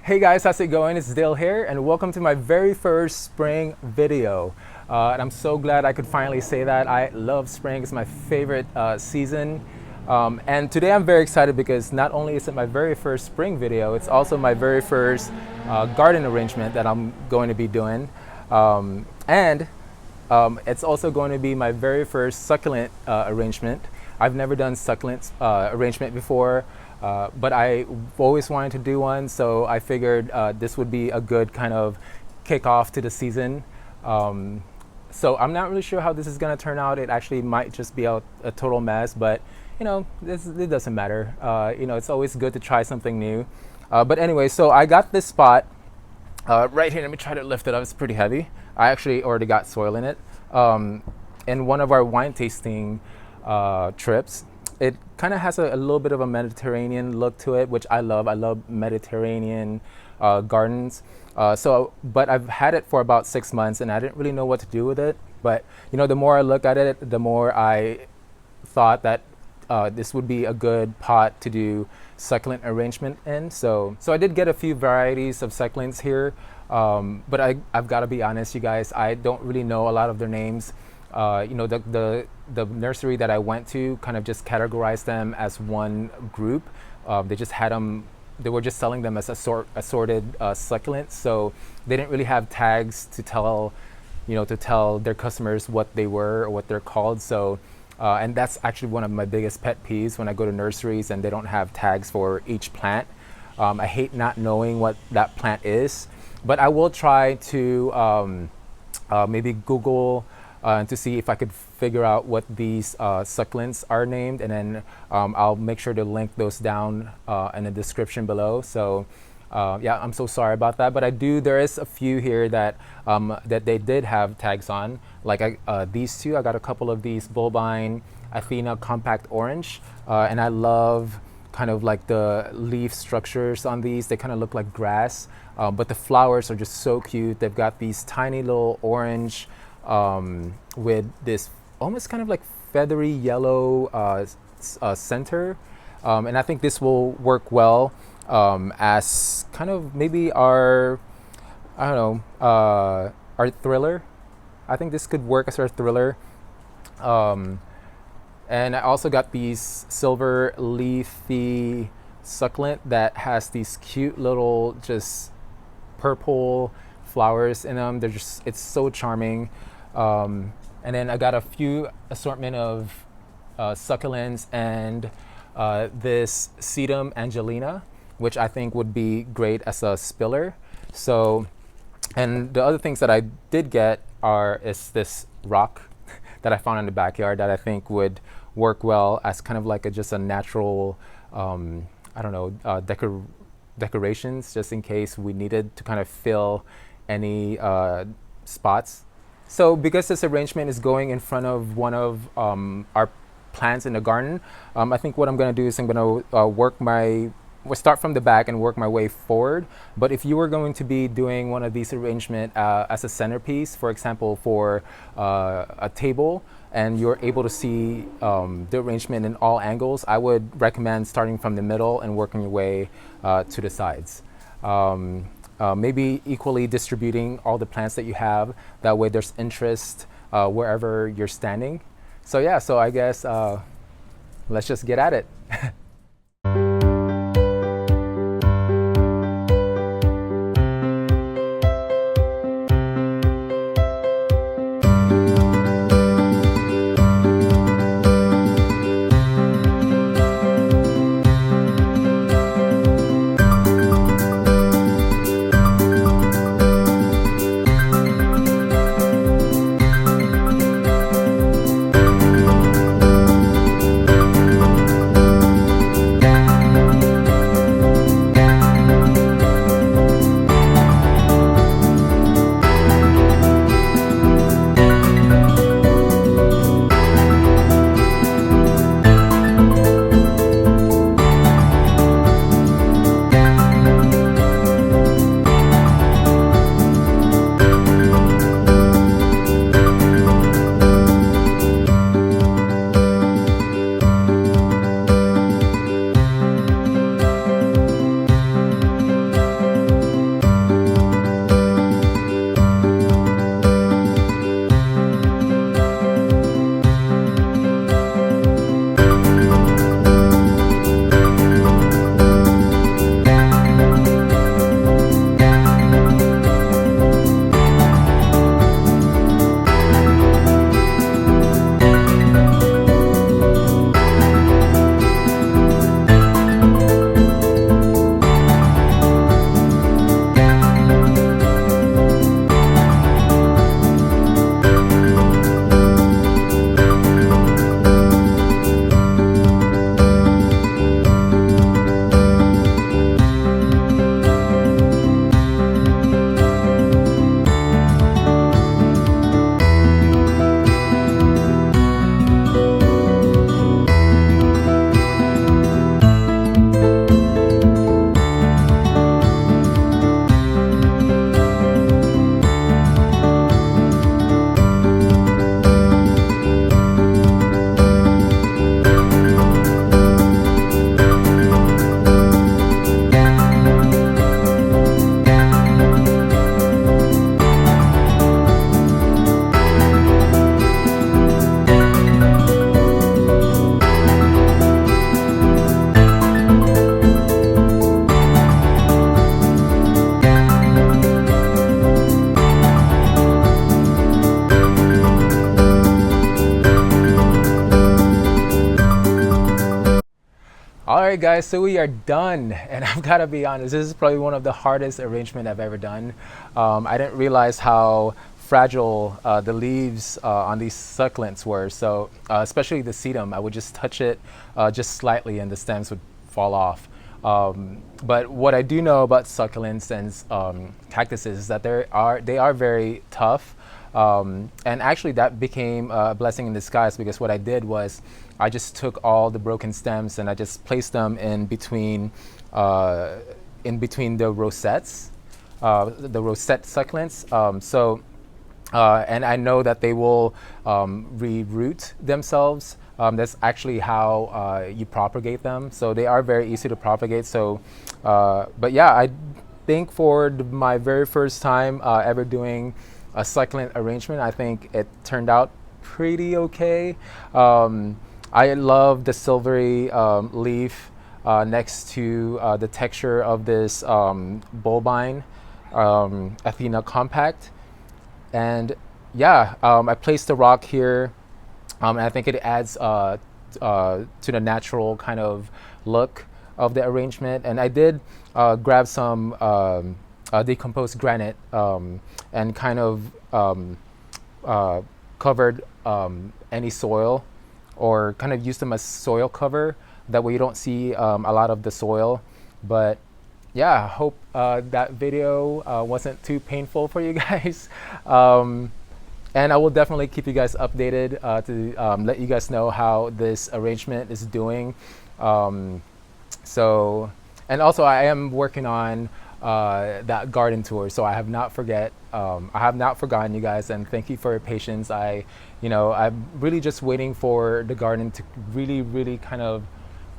Hey guys, how's it going? It's Dale here, and welcome to my very first spring video. And I'm so glad I could finally say that. I love spring, it's my favorite season. And today I'm very excited because not only is it my very first spring video, it's also my very first garden arrangement that I'm going to be doing. And it's also going to be my very first succulent arrangement. I've never done succulent arrangement before. But I always wanted to do one, so I figured this would be a good kind of kickoff to the season. So I'm not really sure how this is going to turn out. It actually might just be a total mess, but you know, it doesn't matter. You know, it's always good to try something new. But anyway, so I got this spot right here. Let me try to lift it up. It's pretty heavy. I actually already got soil in it. In one of our wine tasting trips, it kind of has a little bit of a Mediterranean look to it, which I love. I love Mediterranean gardens. But I've had it for about 6 months and I didn't really know what to do with it. But you know, the more I look at it, the more I thought that this would be a good pot to do succulent arrangement in. So I did get a few varieties of succulents here, but I've got to be honest, you guys, I don't really know a lot of their names. You know, the nursery that I went to kind of just categorized them as one group. They just had them, they were just selling them as assorted succulents. So they didn't really have tags to tell, you know, to tell their customers what they were or what they're called. So, and that's actually one of my biggest pet peeves when I go to nurseries and they don't have tags for each plant. I hate not knowing what that plant is, but I will try to maybe Google to see if I could figure out what these succulents are named, and then I'll make sure to link those down in the description below. So yeah, I'm so sorry about that, but there is a few here that that they did have tags on, like these two. I got a couple of these Bulbine Athena Compact Orange, and I love kind of like the leaf structures on these. They kind of look like grass, but the flowers are just so cute. They've got these tiny little orange with this almost kind of like feathery yellow center, and I think this will work well as kind of maybe our, I don't know, our thriller. I think this could work as our thriller. And I also got these silver leafy succulent that has these cute little just purple flowers in them. It's so charming. And then I got a few assortment of succulents and this Sedum Angelina, which I think would be great as a spiller. So, and the other things that I did get is this rock that I found in the backyard that I think would work well as kind of like just a natural, I don't know, decorations, just in case we needed to kind of fill any spots. So because this arrangement is going in front of one of our plants in the garden, I think what I'm going to do is I'm going to start from the back and work my way forward. But if you were going to be doing one of these arrangement as a centerpiece, for example, for a table, and you're able to see the arrangement in all angles, I would recommend starting from the middle and working your way to the sides. Maybe equally distributing all the plants that you have. That way there's interest wherever you're standing. So yeah, so I guess let's just get at it. right, guys, so we are done, and I've got to be honest, this is probably one of the hardest arrangement I've ever done. I didn't realize how fragile the leaves on these succulents were. So especially the sedum, I would just touch it just slightly and the stems would fall off. But what I do know about succulents and cactuses is that they are very tough. And actually that became a blessing in disguise, because what I did was I just took all the broken stems and I just placed them in between the rosettes, the rosette succulents. And I know that they will re-root themselves. That's actually how you propagate them. So they are very easy to propagate. So, but yeah, I think for my very first time ever doing a succulent arrangement, I think it turned out pretty okay. I love the silvery leaf next to the texture of this bulbine Athena compact. And yeah, I placed the rock here, and I think it adds to the natural kind of look of the arrangement. And I did grab some decomposed granite and kind of covered any soil, or kind of used them as soil cover. That way you don't see a lot of the soil. But yeah, I hope that video wasn't too painful for you guys. And I will definitely keep you guys updated to let you guys know how this arrangement is doing. So, and also I am working on that garden tour, so I have not forgotten you guys, and thank you for your patience. I'm really just waiting for the garden to really kind of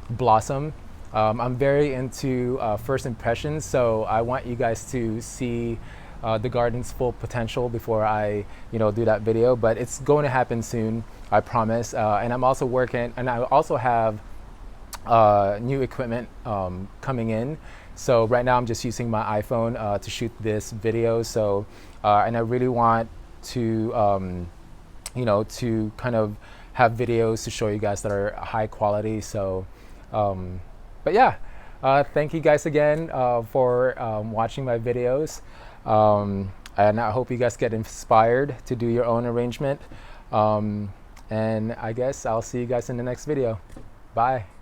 blossom. I'm very into first impressions, so I want you guys to see the garden's full potential before I do that video. But it's going to happen soon, I promise. And I'm also working, and I also have new equipment coming in. So right now I'm just using my iPhone to shoot this video. So and I really want to to kind of have videos to show you guys that are high quality. So but yeah, thank you guys again for watching my videos. And I hope you guys get inspired to do your own arrangement. And I guess I'll see you guys in the next video. Bye.